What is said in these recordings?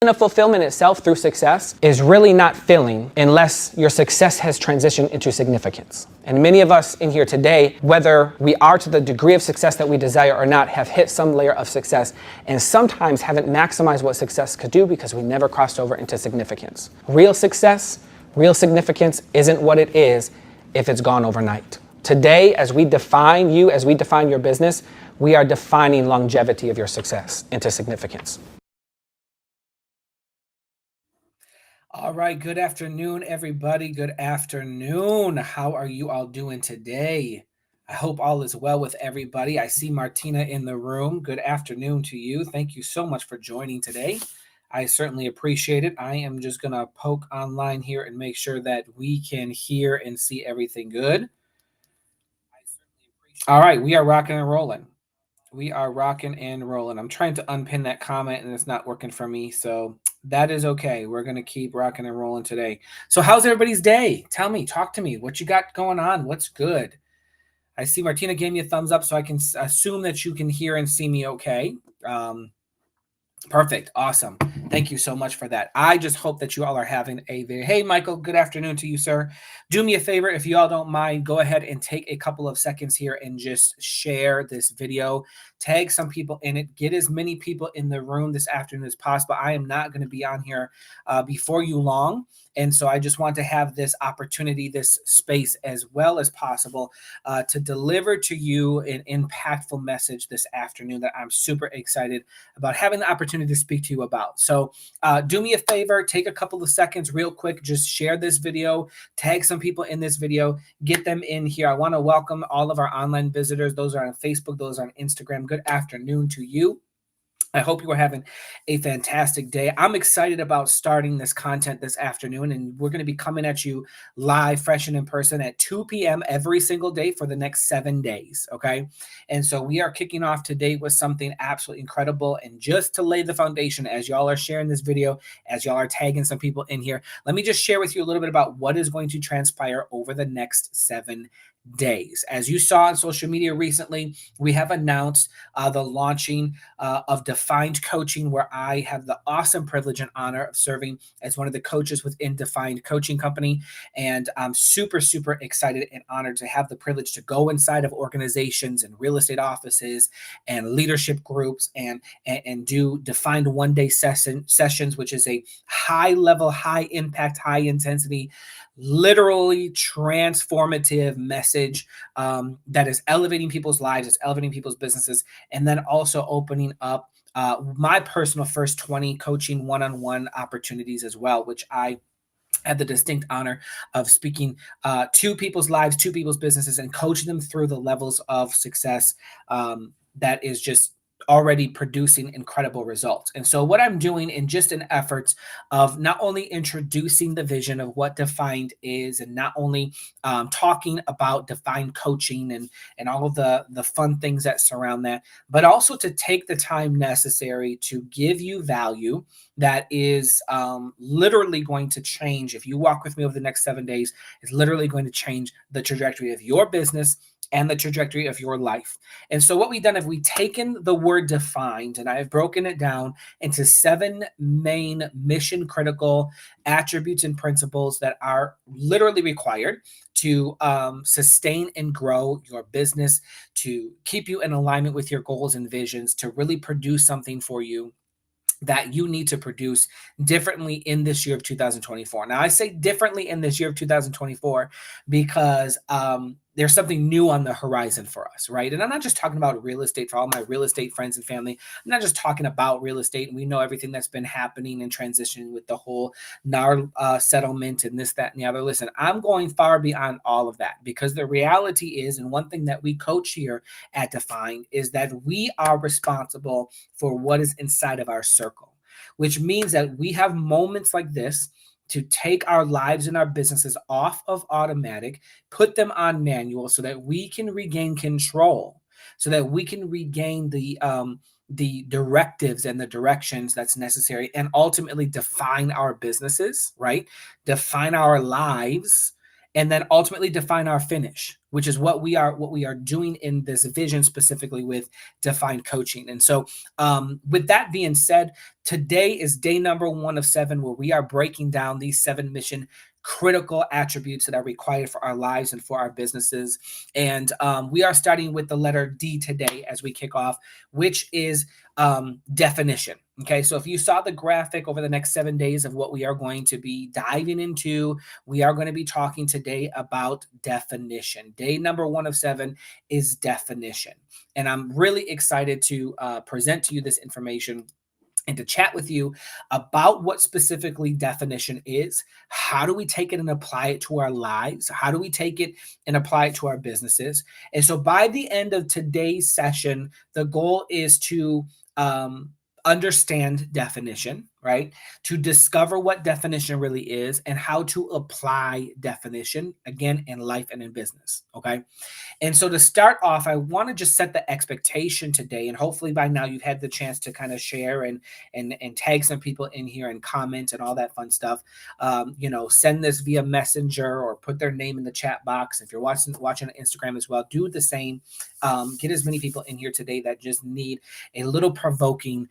of fulfillment itself through success is really not filling unless your success has transitioned into significance. And many of us in here today, whether we are to the degree of success that we desire or not, have hit some layer of success and sometimes haven't maximized what success could do because we never crossed over into significance. Real success, real significance isn't what it is if it's gone overnight. Today, as we define you, as we define your business, we are defining longevity of your success into significance. All right, good afternoon, everybody. Good afternoon. How are you all doing today? I hope all is well with everybody. I see Martina in the room. Good afternoon to you. Thank you so much for joining today. I certainly appreciate it. I am just going to poke online here and make sure that we can hear and see everything good. All right, we are rocking and rolling. We are rocking and rolling. I'm trying to unpin that comment and it's not working for me. So that is okay. We're going to keep rocking and rolling today. So how's everybody's day? Tell me, talk to me. What you got going on? What's good? I see Martina gave me a thumbs up, so I can assume that you can hear and see me okay. Perfect. Awesome. Thank you so much for that. I just hope that you all are having hey, Michael, good afternoon to you, sir. Do me a favor, if you all don't mind, go ahead and take a couple of seconds here and just share this video. Tag some people in it. Get as many people in the room this afternoon as possible. I am not going to be on here before you long. And so I just want to have this opportunity, this space as well as possible to deliver to you an impactful message this afternoon that I'm super excited about having the opportunity to speak to you about. So do me a favor, take a couple of seconds real quick, just share this video, tag some people in this video, get them in here. I want to welcome all of our online visitors. Those are on Facebook, those are on Instagram. Good afternoon to you. I hope you are having a fantastic day. I'm excited about starting this content this afternoon, and we're going to be coming at you live, fresh and in person at 2 p.m. every single day for the next 7 days, okay? And so we are kicking off today with something absolutely incredible. And just to lay the foundation, as y'all are sharing this video, as y'all are tagging some people in here, let me just share with you a little bit about what is going to transpire over the next 7 days. As you saw on social media recently, we have announced the launching of Defined Coaching, where I have the awesome privilege and honor of serving as one of the coaches within Defined Coaching Company. And I'm super, super excited and honored to have the privilege to go inside of organizations and real estate offices and leadership groups and do defined one-day sessions, which is a high level, high impact, high intensity, literally transformative message that is elevating people's lives, it's elevating people's businesses, and then also opening up my personal first 20 coaching one-on-one opportunities as well, which I had the distinct honor of speaking to people's lives, to people's businesses, and coaching them through the levels of success that is just already producing incredible results. And so what I'm doing in just an efforts of not only introducing the vision of what Defined is, and not only talking about Defined coaching and all of the fun things that surround that, but also to take the time necessary to give you value that is literally going to change. If you walk with me over the next 7 days, it's literally going to change the trajectory of your business and the trajectory of your life. And so what we've done is we've taken the word defined, and I have broken it down into 7 main mission critical attributes and principles that are literally required to sustain and grow your business, to keep you in alignment with your goals and visions, to really produce something for you that you need to produce differently in this year of 2024. Now, I say differently in this year of 2024 because there's something new on the horizon for us, right? And I'm not just talking about real estate for all my real estate friends and family. I'm not just talking about real estate. And we know everything that's been happening and transitioning with the whole NAR settlement and this, that, and the other. Listen, I'm going far beyond all of that, because the reality is, and one thing that we coach here at Defined is that we are responsible for what is inside of our circle, which means that we have moments like this to take our lives and our businesses off of automatic, put them on manual so that we can regain control, so that we can regain the directives and the directions that's necessary, and ultimately define our businesses, right? Define our lives, and then ultimately define our finish, which is what we are doing in this vision, specifically with defined coaching. And so with that being said, today is day number 1 of 7, where we are breaking down these 7 mission critical attributes that are required for our lives and for our businesses. And we are starting with the letter D today as we kick off, which is definition. Okay, so if you saw the graphic over the next 7 days of what we are going to be diving into, we are going to be talking today about definition. Day number 1 of 7 is definition. And I'm really excited to present to you this information and to chat with you about what specifically definition is. How do we take it and apply it to our lives? How do we take it and apply it to our businesses? And so by the end of today's session, the goal is to understand definition, right? To discover what definition really is and how to apply definition, again, in life and in business, okay? And so to start off, I want to just set the expectation today, and hopefully by now you've had the chance to kind of share and tag some people in here and comment and all that fun stuff. Send this via Messenger or put their name in the chat box. If you're watching on Instagram as well, do the same. Get as many people in here today that just need a little provoking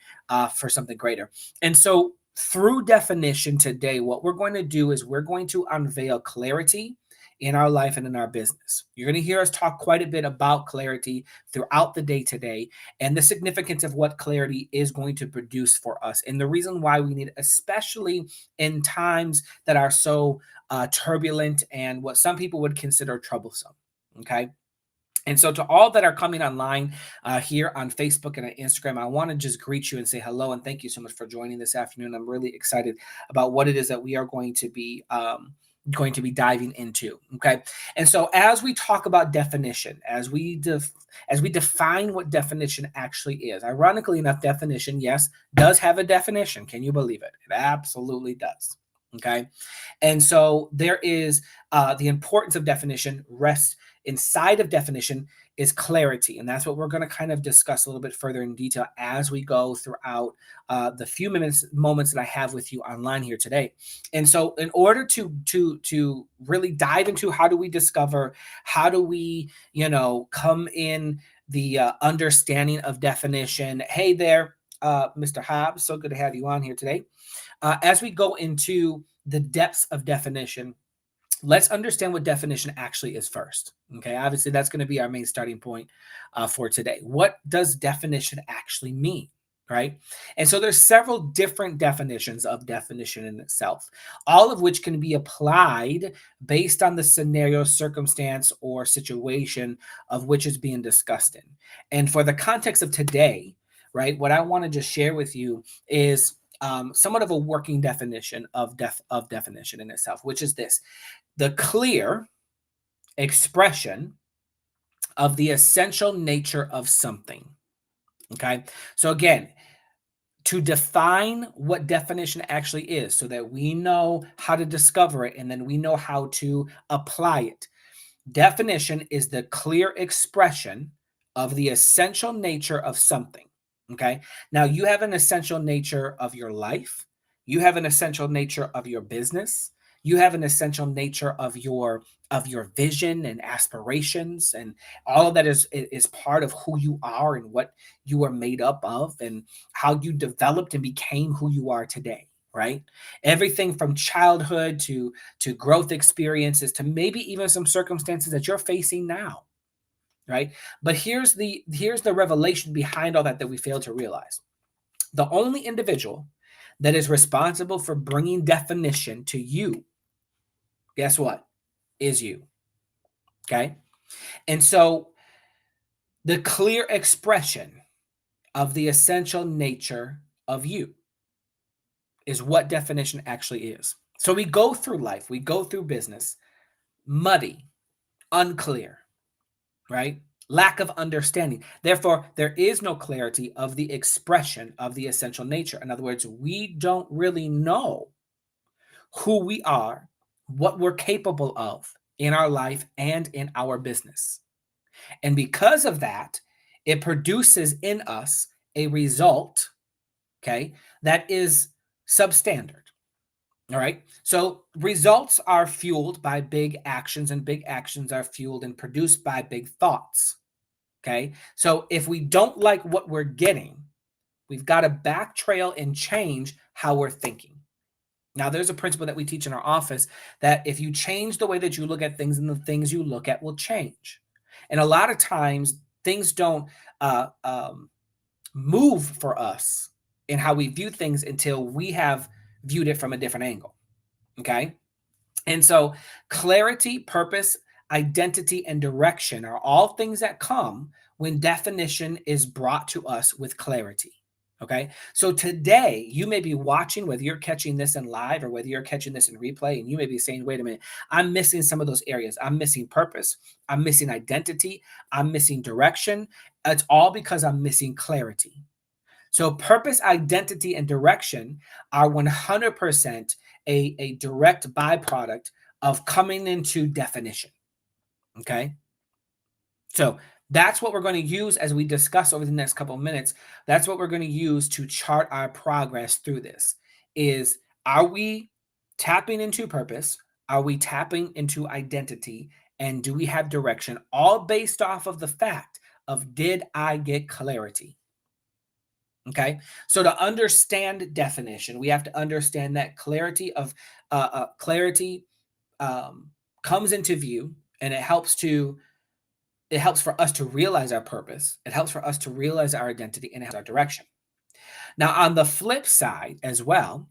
for something greater. And so through definition today, what we're going to do is we're going to unveil clarity in our life and in our business. You're going to hear us talk quite a bit about clarity throughout the day today and the significance of what clarity is going to produce for us and the reason why we need it, especially in times that are so turbulent and what some people would consider troublesome. Okay. And so to all that are coming online here on Facebook and on Instagram, I want to just greet you and say hello and thank you so much for joining this afternoon. I'm really excited about what it is that we are going to be diving into. Okay. And so as we talk about definition, as we define what definition actually is, ironically enough, definition, yes, does have a definition. Can you believe it? It absolutely does. Okay. And so there is the importance of definition rests inside of definition is clarity. And that's what we're going to kind of discuss a little bit further in detail as we go throughout the few moments that I have with you online here today. And so in order to really dive into how do we discover, how do we, come in the understanding of definition. Hey there, Mr. Hobbs, so good to have you on here today. As we go into the depths of definition, let's understand what definition actually is first. Okay, obviously that's going to be our main starting point for today. What does definition actually mean? Right? And so there's several different definitions of definition in itself, all of which can be applied based on the scenario, circumstance, or situation of which is being discussed in. And for the context of today, right, what I want to just share with you is somewhat of a working definition of definition in itself, which is this: the clear expression of the essential nature of something. Okay. So again, to define what definition actually is so that we know how to discover it and then we know how to apply it. Definition is the clear expression of the essential nature of something. Okay. Now you have an essential nature of your life. You have an essential nature of your business. You have an essential nature of your vision and aspirations, and all of that is part of who you are and what you are made up of and how you developed and became who you are today. Right? Everything from childhood to growth experiences to maybe even some circumstances that you're facing now. Right? But here's the revelation behind all that we fail to realize. The only individual that is responsible for bringing definition to you, guess what? Is you. Okay? And so the clear expression of the essential nature of you is what definition actually is. So we go through life, we go through business, muddy, unclear, right? Lack of understanding. Therefore, there is no clarity of the expression of the essential nature. In other words, we don't really know who we are, what we're capable of in our life and in our business. And because of that, it produces in us a result, okay, that is substandard. All right. So results are fueled by big actions, and big actions are fueled and produced by big thoughts. Okay. So if we don't like what we're getting, we've got to back trail and change how we're thinking. Now, there's a principle that we teach in our office that if you change the way that you look at things, and the things you look at will change. And a lot of times, things don't uh, um, move for us in how we view things until we have viewed it from a different angle. Okay. And so, clarity, purpose, identity, and direction are all things that come when definition is brought to us with clarity. Okay. So today you may be watching, whether you're catching this in live or whether you're catching this in replay, and you may be saying, wait a minute, I'm missing some of those areas. I'm missing purpose. I'm missing identity. I'm missing direction. It's all because I'm missing clarity. So purpose, identity, and direction are 100% a direct byproduct of coming into definition. Okay. So that's what we're going to use as we discuss over the next couple of minutes. That's what we're going to use to chart our progress through this. Is, are we tapping into purpose? Are we tapping into identity? And do we have direction? All based off of the fact of, did I get clarity? Okay. So to understand definition, we have to understand that clarity comes into view, and it helps for us to realize our purpose. It helps for us to realize our identity, and it helps our direction. Now, on the flip side as well,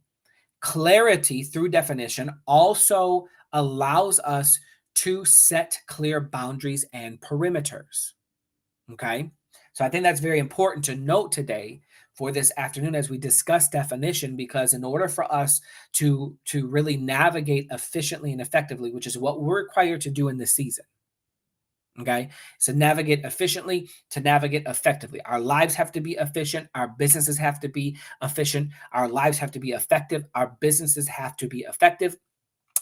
clarity through definition also allows us to set clear boundaries and perimeters. Okay. So I think that's very important to note today for this afternoon as we discuss definition, because in order for us to really navigate efficiently and effectively, which is what we're required to do in this season. Okay. So navigate efficiently, to navigate effectively. Our lives have to be efficient. Our businesses have to be efficient. Our lives have to be effective. Our businesses have to be effective.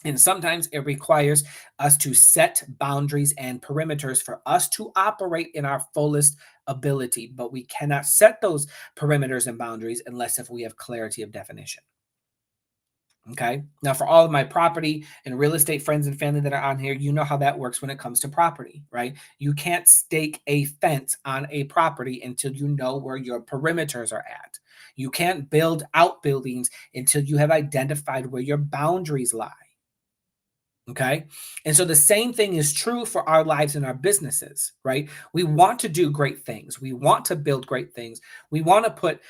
And sometimes it requires us to set boundaries and perimeters for us to operate in our fullest ability. But we cannot set those perimeters and boundaries unless if we have clarity of definition. Okay. Now, for all of my property and real estate friends and family that are on here, you know how that works when it comes to property, right? You can't stake a fence on a property until you know where your perimeters are at. You can't build outbuildings until you have identified where your boundaries lie. Okay. And so the same thing is true for our lives and our businesses, right? We want to do great things. We want to build great things. We want to put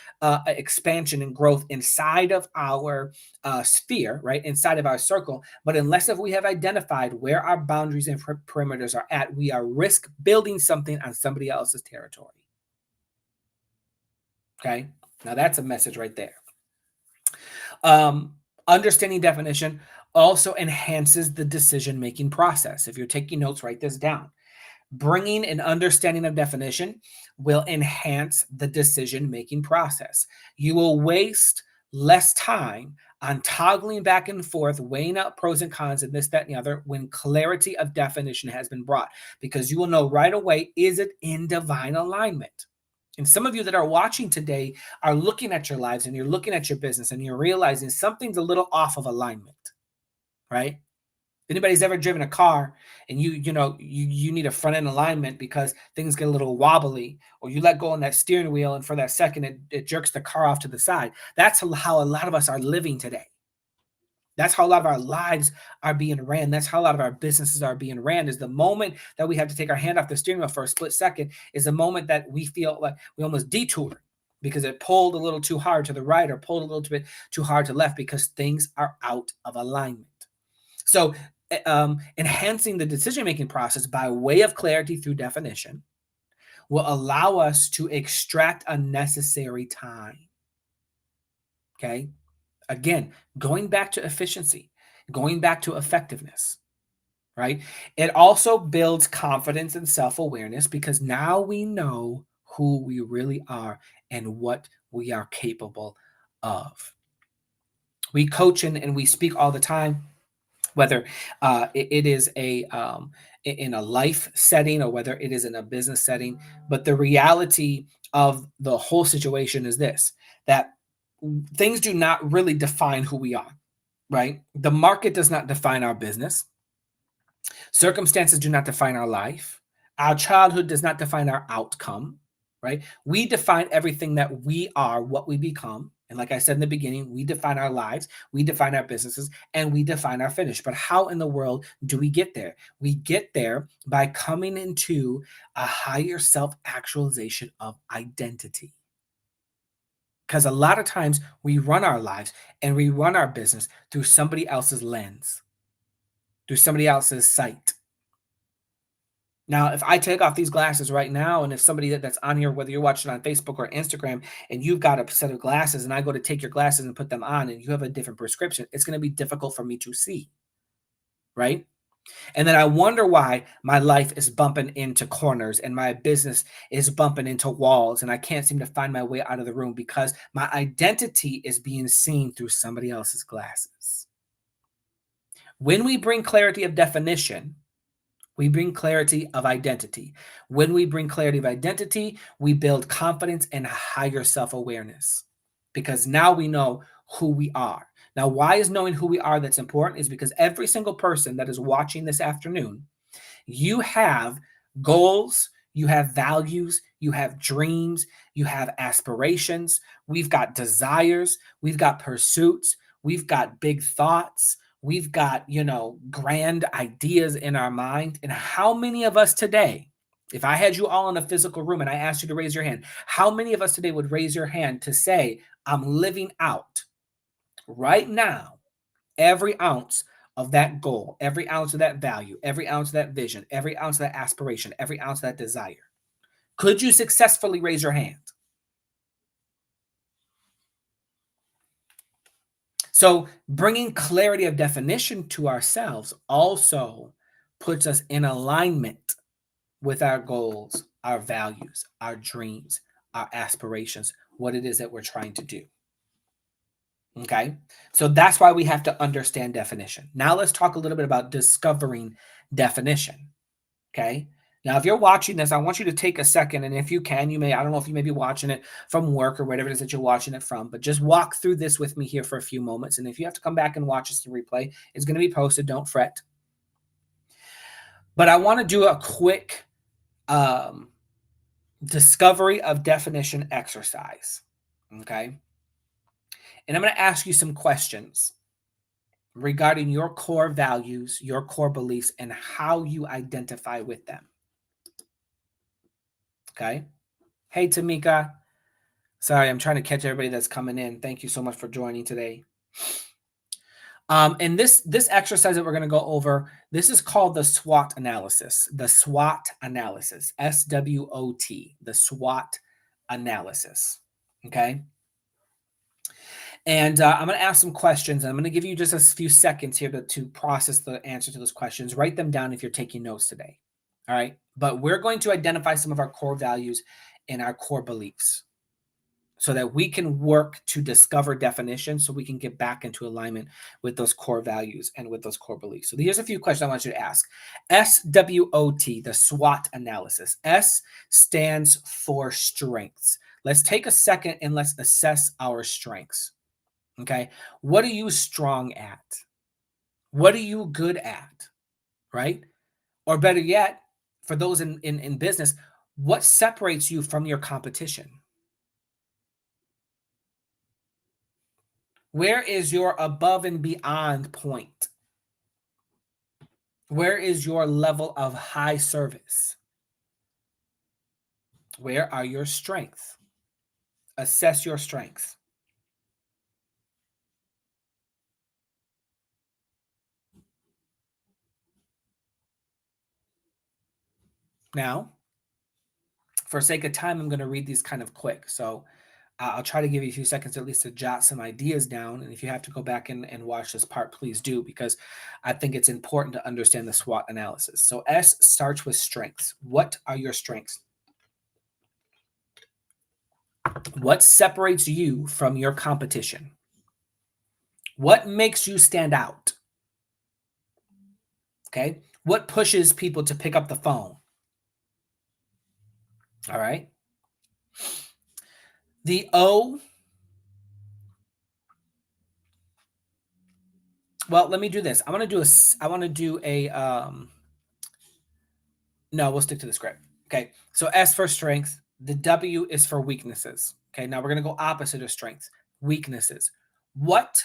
expansion and growth inside of our sphere, right? Inside of our circle. But unless if we have identified where our boundaries and perimeters are at, we are risk building something on somebody else's territory. Okay. Now that's a message right there. Understanding definition also enhances the decision-making process. If you're taking notes, write this down. Bringing an understanding of definition will enhance the decision-making process. You will waste less time on toggling back and forth, weighing up pros and cons and this, that, and the other when clarity of definition has been brought, because you will know right away, is it in divine alignment? And some of you that are watching today are looking at your lives and you're looking at your business and you're realizing something's a little off of alignment, right? If anybody's ever driven a car and you need a front end alignment because things get a little wobbly, or you let go on that steering wheel and for that second it jerks the car off to the side. That's how a lot of us are living today. That's how a lot of our lives are being ran. That's how a lot of our businesses are being ran. Is the moment that we have to take our hand off the steering wheel for a split second is the moment that we feel like we almost detoured because it pulled a little too hard to the right or pulled a little bit too hard to left because things are out of alignment. So enhancing the decision-making process by way of clarity through definition will allow us to extract unnecessary time. Okay. Again, going back to efficiency, going back to effectiveness, right? It also builds confidence and self-awareness because now we know who we really are and what we are capable of. We coach and we speak all the time, whether it is in a life setting or whether it is in a business setting. But the reality of the whole situation is this, that things do not really define who we are. right? The market does not define our business. Circumstances do not define our life. Our childhood does not define our outcome, right? We define everything that we are, what we become. And like I said in the beginning, we define our lives, we define our businesses, and we define our finish. But how in the world do we get there? We get there by coming into a higher self actualization of identity. Because a lot of times we run our lives and we run our business through somebody else's lens, through somebody else's sight. Now, if I take off these glasses right now, and if somebody that's on here, whether you're watching on Facebook or Instagram, and you've got a set of glasses, and I go to take your glasses and put them on, and you have a different prescription, it's going to be difficult for me to see, right? And then I wonder why my life is bumping into corners and my business is bumping into walls, and I can't seem to find my way out of the room because my identity is being seen through somebody else's glasses. When we bring clarity of definition, we bring clarity of identity. When we bring clarity of identity, we build confidence and higher self awareness because now we know who we are. Now, why is knowing who we are that's important? Is because every single person that is watching this afternoon, you have goals, you have values, you have dreams, you have aspirations. We've got desires, we've got pursuits, we've got big thoughts. We've got, grand ideas in our mind. And how many of us today, if I had you all in a physical room and I asked you to raise your hand, how many of us today would raise your hand to say, I'm living out right now every ounce of that goal, every ounce of that value, every ounce of that vision, every ounce of that aspiration, every ounce of that desire? Could you successfully raise your hand? So bringing clarity of definition to ourselves also puts us in alignment with our goals, our values, our dreams, our aspirations, what it is that we're trying to do. Okay. So that's why we have to understand definition. Now let's talk a little bit about discovering definition. Okay. Now, if you're watching this, I want you to take a second. And if you can, I don't know if you may be watching it from work or whatever it is that you're watching it from, but just walk through this with me here for a few moments. And if you have to come back and watch this to replay, it's going to be posted. Don't fret. But I want to do a quick discovery of definition exercise. Okay. And I'm going to ask you some questions regarding your core values, your core beliefs, and how you identify with them. Okay. Hey, Tamika. Sorry, I'm trying to catch everybody that's coming in. Thank you so much for joining today. And this exercise that we're going to go over, this is called the SWOT analysis. The SWOT analysis, SWOT, the SWOT analysis. Okay. And I'm going to ask some questions. I'm going to give you just a few seconds here to process the answer to those questions. Write them down if you're taking notes today. All right. But we're going to identify some of our core values and our core beliefs, so that we can work to discover definition, so we can get back into alignment with those core values and with those core beliefs. So here's a few questions I want you to ask. SWOT, the SWOT analysis. S stands for strengths. Let's take a second and let's assess our strengths. Okay. What are you strong at? What are you good at? Right? Or better yet, for those in business, what separates you from your competition? Where is your above and beyond point? Where is your level of high service? Where are your strengths? Assess your strengths. Now, for sake of time, I'm going to read these kind of quick. So I'll try to give you a few seconds at least to jot some ideas down. And if you have to go back and watch this part, please do, because I think it's important to understand the SWOT analysis. So S starts with strengths. What are your strengths? What separates you from your competition? What makes you stand out? Okay. What pushes people to pick up the phone? All right. The O Well, let me do this. I want to do a no, we'll stick to the script. Okay. So S for strength, the W is for weaknesses. Okay. Now we're going to go opposite of strengths, weaknesses. What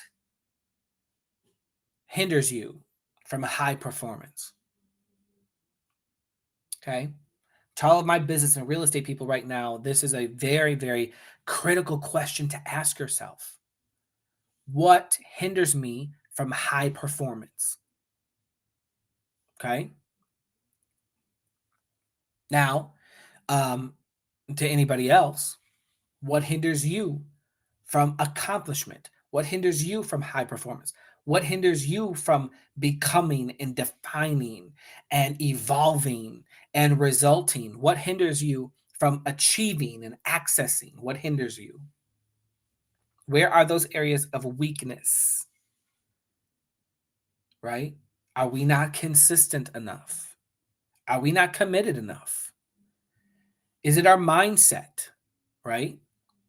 hinders you from high performance? Okay. To all of my business and real estate people right now, this is a very, very critical question to ask yourself. What hinders me from high performance? Okay. Now, to anybody else, what hinders you from accomplishment? What hinders you from high performance? What hinders you from becoming and defining and evolving and resulting? What hinders you from achieving and accessing? What hinders you? Where are those areas of weakness? Right? Are we not consistent enough? Are we not committed enough? Is it our mindset? Right?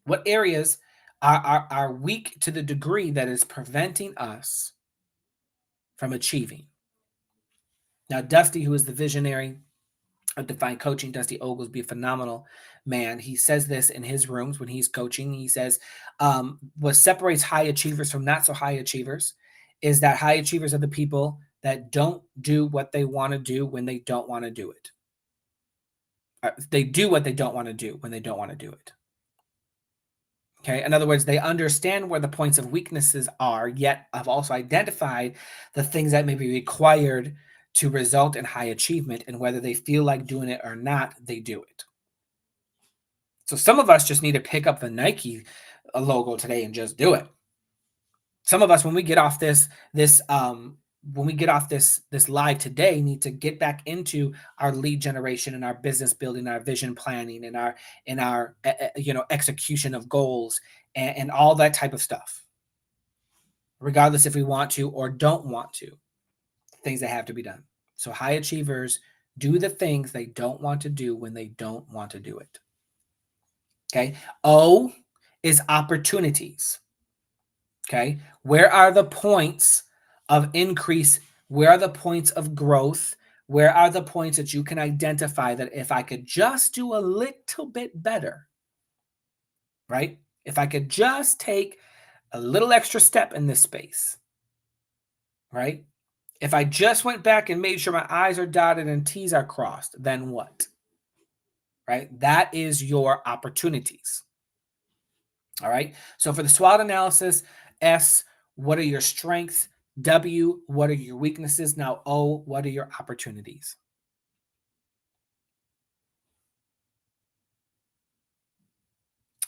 What areas are weak to the degree that is preventing us from achieving? Now, Dusty, who is the visionary of Define Coaching, Dusty Oglesby, a phenomenal man. He says this in his rooms when he's coaching. He says, what separates high achievers from not so high achievers is that high achievers are the people that don't do what they want to do when they don't want to do it. They do what they don't want to do when they don't want to do it. Okay. In other words, they understand where the points of weaknesses are, yet have also identified the things that may be required to result in high achievement, and whether they feel like doing it or not, they do it. So some of us just need to pick up the Nike logo today and just do it. Some of us, when we get off this live today, need to get back into our lead generation and our business building, our vision planning, and our execution of goals and all that type of stuff. Regardless if we want to or don't want to, things that have to be done. So high achievers do the things they don't want to do when they don't want to do it. Okay. O is opportunities. Okay. Where are the points of increase? Where are the points of growth? Where are the points that you can identify that if I could just do a little bit better, right? If I could just take a little extra step in this space, right? If I just went back and made sure my I's are dotted and T's are crossed, then what? Right? That is your opportunities. All right. So for the SWOT analysis, S, what are your strengths? W, what are your weaknesses? Now, O, what are your opportunities?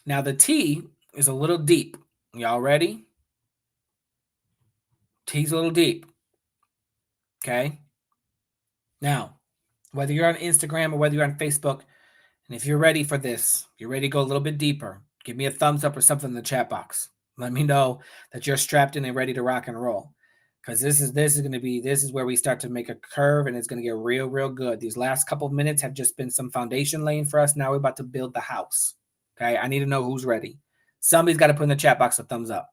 Now, the T is a little deep. Y'all ready? T's a little deep. Okay. Now, whether you're on Instagram or whether you're on Facebook, and if you're ready for this, you're ready to go a little bit deeper, give me a thumbs up or something in the chat box. Let me know that you're strapped in and ready to rock and roll. Because this is where we start to make a curve, and it's going to get real good. These last couple of minutes have just been some foundation laying for us. Now we're about to build the house. Okay, I need to know who's ready. Somebody's got to put in the chat box a thumbs up,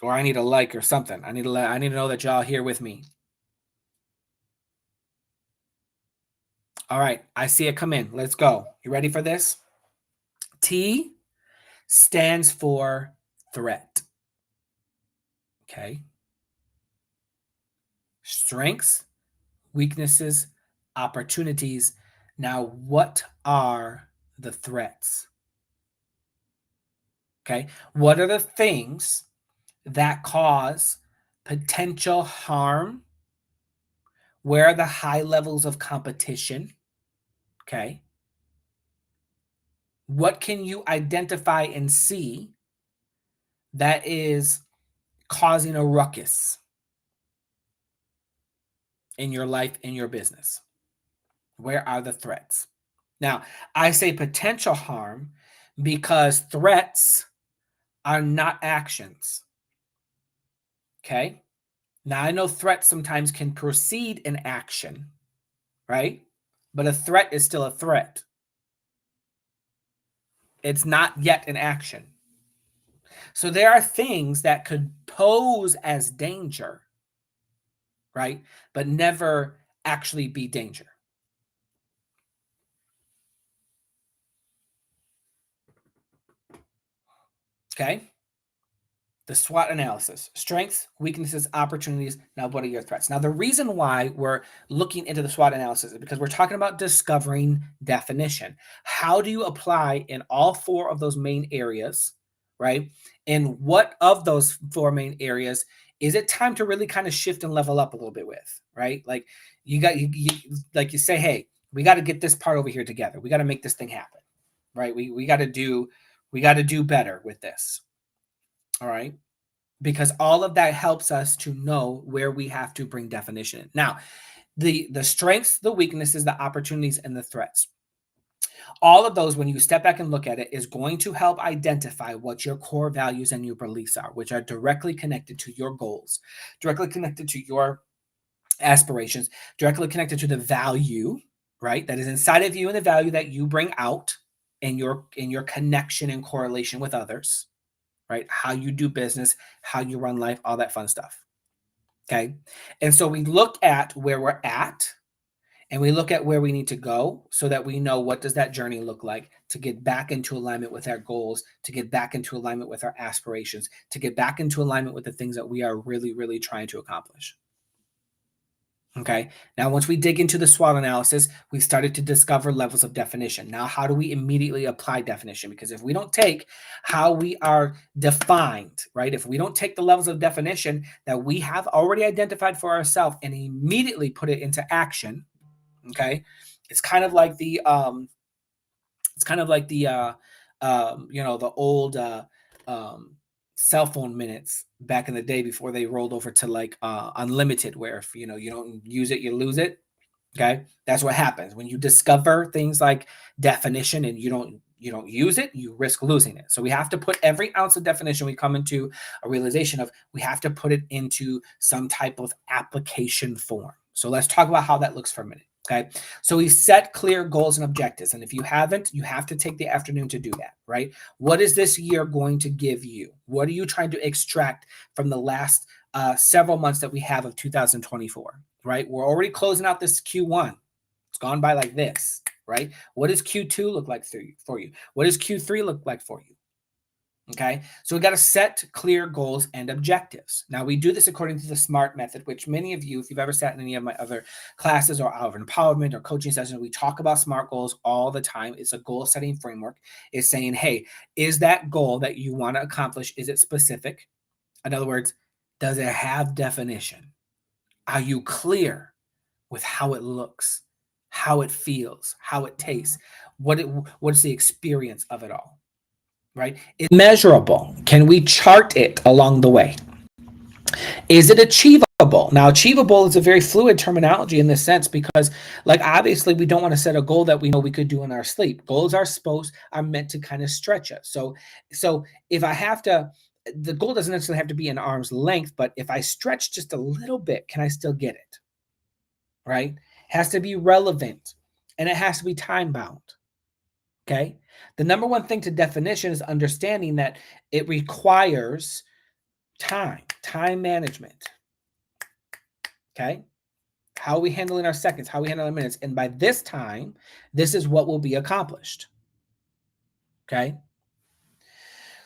or I need a like or something. I need to know that y'all here with me. All right, I see it come in. Let's go. You ready for this? T stands for threat. Okay. Strengths, weaknesses, opportunities. Now, what are the threats? Okay. What are the things that cause potential harm? Where are the high levels of competition? Okay. What can you identify and see that is causing a ruckus in your life, in your business? Where are the threats? Now, I say potential harm because threats are not actions. Okay. Now, I know threats sometimes can precede an action, right? But a threat is still a threat. It's not yet an action. So there are things that could pose as danger, right? But never actually be danger. Okay? The SWOT analysis: strengths, weaknesses, opportunities. Now, what are your threats? Now, the reason why we're looking into the SWOT analysis is because we're talking about discovering definition. How do you apply in all four of those main areas, right? And what of those four main areas is it time to really kind of shift and level up a little bit with, right? Like like you say, hey, we got to get this part over here together. We got to make this thing happen, right? We got to do better with this. All right. Because all of that helps us to know where we have to bring definition in. Now, the strengths, the weaknesses, the opportunities, and the threats. All of those, when you step back and look at it, is going to help identify what your core values and your beliefs are, which are directly connected to your goals, directly connected to your aspirations, directly connected to the value, right, that is inside of you and the value that you bring out in your connection and correlation with others, right? How you do business, how you run life, all that fun stuff. Okay. And so we look at where we're at and we look at where we need to go so that we know what does that journey look like to get back into alignment with our goals, to get back into alignment with our aspirations, to get back into alignment with the things that we are really, really trying to accomplish. Okay. Now, once we dig into the SWOT analysis, we started to discover levels of definition. Now, how do we immediately apply definition? Because if we don't take how we are defined, right? If we don't take the levels of definition that we have already identified for ourselves and immediately put it into action, okay, it's kind of like the the old cell phone minutes back in the day before they rolled over to like unlimited, where if you don't use it, you lose it. Okay, that's what happens when you discover things like definition and you don't use it, you risk losing it. So we have to put every ounce of definition we come into a realization of, we have to put it into some type of application form. So let's talk about how that looks for a minute. Okay. So we set clear goals and objectives. And if you haven't, you have to take the afternoon to do that, right? What is this year going to give you? What are you trying to extract from the last several months that we have of 2024, right? We're already closing out this Q1. It's gone by like this, right? What does Q2 look like for you? What does Q3 look like for you? Okay, so we got to set clear goals and objectives. Now, we do this according to the SMART method, which many of you, if you've ever sat in any of my other classes or out of empowerment or coaching sessions, we talk about SMART goals all the time. It's a goal setting framework. It's saying, hey, is that goal that you want to accomplish, is it specific? In other words, does it have definition? Are you clear with how it looks, how it feels, how it tastes? What's the experience of it all? Right? It's measurable. Can we chart it along the way? Is it achievable? Now, achievable is a very fluid terminology in this sense because, like, obviously, we don't want to set a goal that we know we could do in our sleep. Goals are meant to kind of stretch us. So if I have to, the goal doesn't necessarily have to be an arm's length, but if I stretch just a little bit, can I still get it? Right? It has to be relevant and it has to be time bound. Okay. The number one thing to definition is understanding that it requires time management. Okay. How are we handling our seconds? How are we handling our minutes? And by this time, this is what will be accomplished. Okay.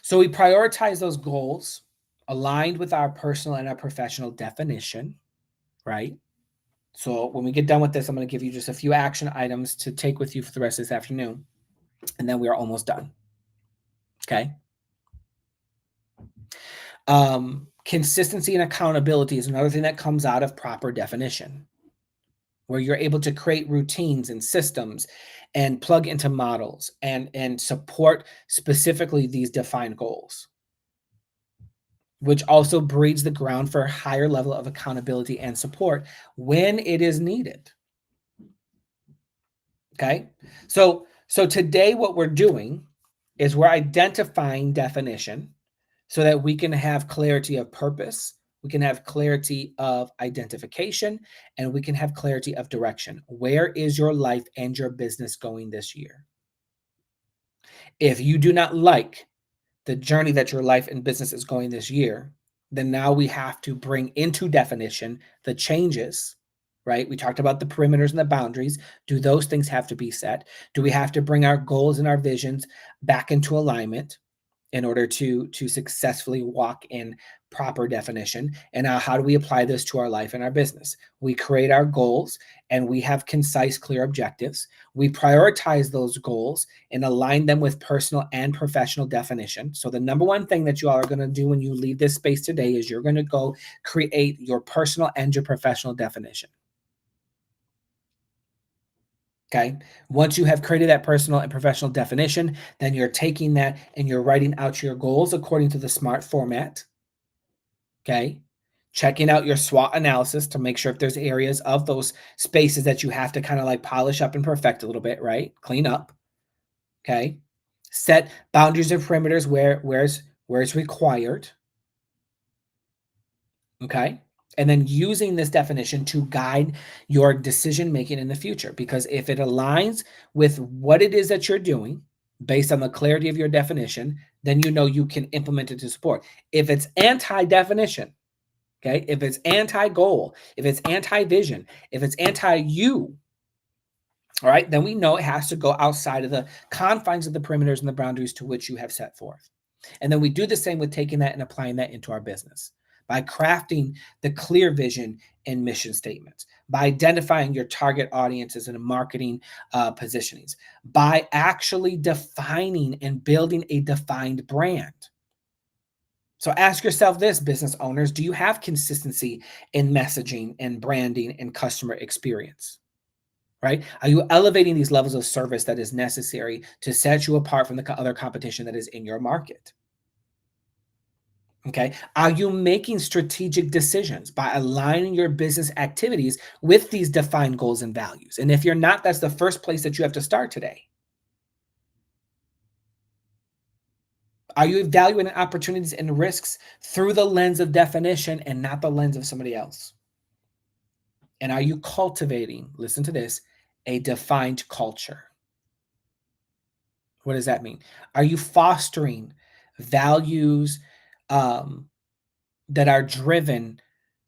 So we prioritize those goals aligned with our personal and our professional definition, right? So when we get done with this, I'm going to give you just a few action items to take with you for the rest of this afternoon. And then we are almost done. Okay. Consistency and accountability is another thing that comes out of proper definition, where you're able to create routines and systems and plug into models and support specifically these defined goals, which also breeds the ground for a higher level of accountability and support when it is needed. Okay. So today what we're doing is we're identifying definition so that we can have clarity of purpose, we can have clarity of identification, and we can have clarity of direction. Where is your life and your business going this year? If you do not like the journey that your life and business is going this year, then now we have to bring into definition the changes, right? We talked about the perimeters and the boundaries. Do those things have to be set? Do we have to bring our goals and our visions back into alignment in order to successfully walk in proper definition? And now, how do we apply this to our life and our business? We create our goals and we have concise, clear objectives. We prioritize those goals and align them with personal and professional definition. So the number one thing that you all are going to do when you leave this space today is you're going to go create your personal and your professional definition. Okay. Once you have created that personal and professional definition, then you're taking that and you're writing out your goals according to the SMART format. Okay. Checking out your SWOT analysis to make sure if there's areas of those spaces that you have to kind of like polish up and perfect a little bit, right? Clean up. Okay. Set boundaries and perimeters where it's required. Okay. And then using this definition to guide your decision making in the future. Because if it aligns with what it is that you're doing based on the clarity of your definition, then you know you can implement it to support. If it's anti-definition, okay, if it's anti-goal, if it's anti-vision, if it's anti-you, all right, then we know it has to go outside of the confines of the perimeters and the boundaries to which you have set forth. And then we do the same with taking that and applying that into our business by crafting the clear vision and mission statements, by identifying your target audiences and marketing positionings, by actually defining and building a defined brand. So ask yourself this, business owners, do you have consistency in messaging and branding and customer experience? Right? Are you elevating these levels of service that is necessary to set you apart from the other competition that is in your market? Okay. Are you making strategic decisions by aligning your business activities with these defined goals and values? And if you're not, that's the first place that you have to start today. Are you evaluating opportunities and risks through the lens of definition and not the lens of somebody else? And are you cultivating, listen to this, a defined culture? What does that mean? Are you fostering values that are driven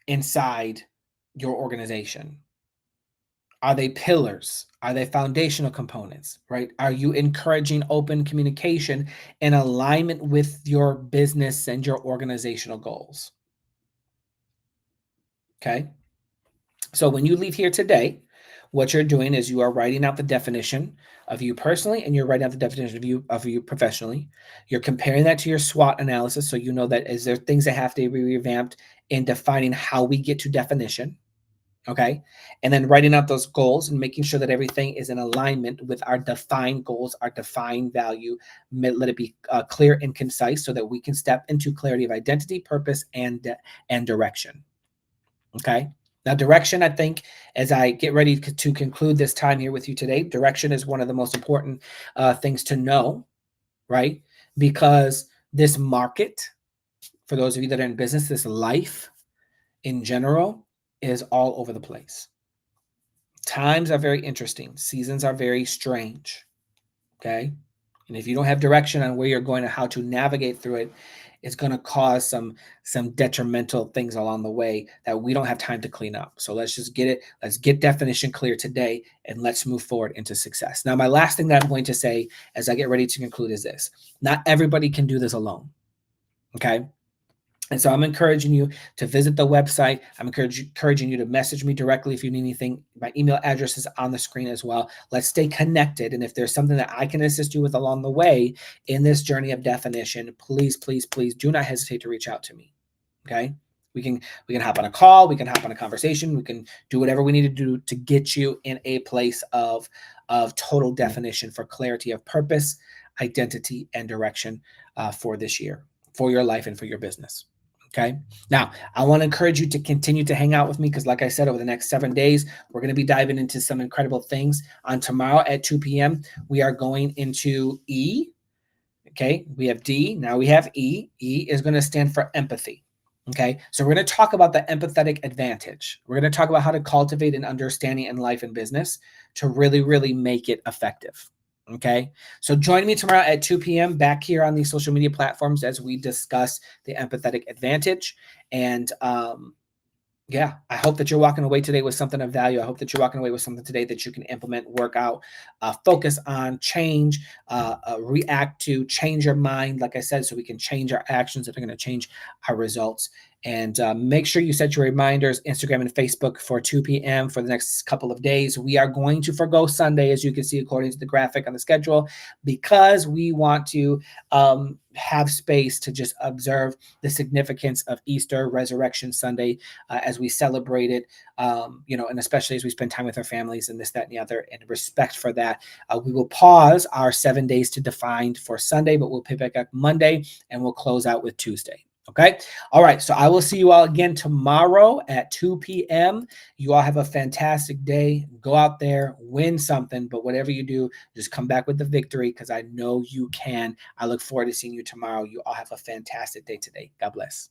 inside your organization? Are they pillars? Are they foundational components, right? Are you encouraging open communication in alignment with your business and your organizational goals? Okay. So when you leave here today, what you're doing is you are writing out the definition of you personally and you're writing out the definition of you professionally. You're comparing that to your SWOT analysis so you know that is there things that have to be revamped in defining how we get to definition. Okay. And then writing out those goals and making sure that everything is in alignment with our defined goals, our defined value. Let it be clear and concise so that we can step into clarity of identity, purpose, and direction. Okay. Now, direction, I think, as I get ready to conclude this time here with you today, direction is one of the most important things to know, right? Because this market, for those of you that are in business, this life in general is all over the place. Times are very interesting. Seasons are very strange. Okay. And if you don't have direction on where you're going and how to navigate through it, it's going to cause some detrimental things along the way that we don't have time to clean up. So let's just get it. Let's get definition clear today and let's move forward into success. Now, my last thing that I'm going to say as I get ready to conclude is this. Not everybody can do this alone. Okay. And so I'm encouraging you to visit the website. I'm encouraging you to message me directly if you need anything. My email address is on the screen as well. Let's stay connected. And if there's something that I can assist you with along the way in this journey of definition, please, please, please do not hesitate to reach out to me. Okay. We can hop on a call. We can hop on a conversation. We can do whatever we need to do to get you in a place of total definition for clarity of purpose, identity, and direction for this year, for your life and for your business. Okay. Now, I want to encourage you to continue to hang out with me because, like I said, over the next 7 days, we're going to be diving into some incredible things. On tomorrow at 2 p.m., we are going into E. Okay. We have D. Now we have E. E is going to stand for empathy. Okay. So we're going to talk about the empathetic advantage. We're going to talk about how to cultivate an understanding in life and business to really, really make it effective. Okay. So join me tomorrow at 2 p.m. back here on these social media platforms as we discuss the empathetic advantage. And yeah, I hope that you're walking away today with something of value. I hope that you're walking away with something today that you can implement, work out, focus on, change, react to, change your mind, like I said, so we can change our actions that are going to change our results. And make sure you set your reminders, Instagram and Facebook, for 2 p.m. for the next couple of days. We are going to forgo Sunday, as you can see, according to the graphic on the schedule, because we want to have space to just observe the significance of Easter, Resurrection Sunday, as we celebrate it, and especially as we spend time with our families and this, that, and the other, and respect for that. We will pause our 7 days to define for Sunday, but we'll pick back up Monday and we'll close out with Tuesday. Okay. All right. So I will see you all again tomorrow at 2 p.m. You all have a fantastic day. Go out there, win something, but whatever you do, just come back with the victory, because I know you can. I look forward to seeing you tomorrow. You all have a fantastic day today. God bless.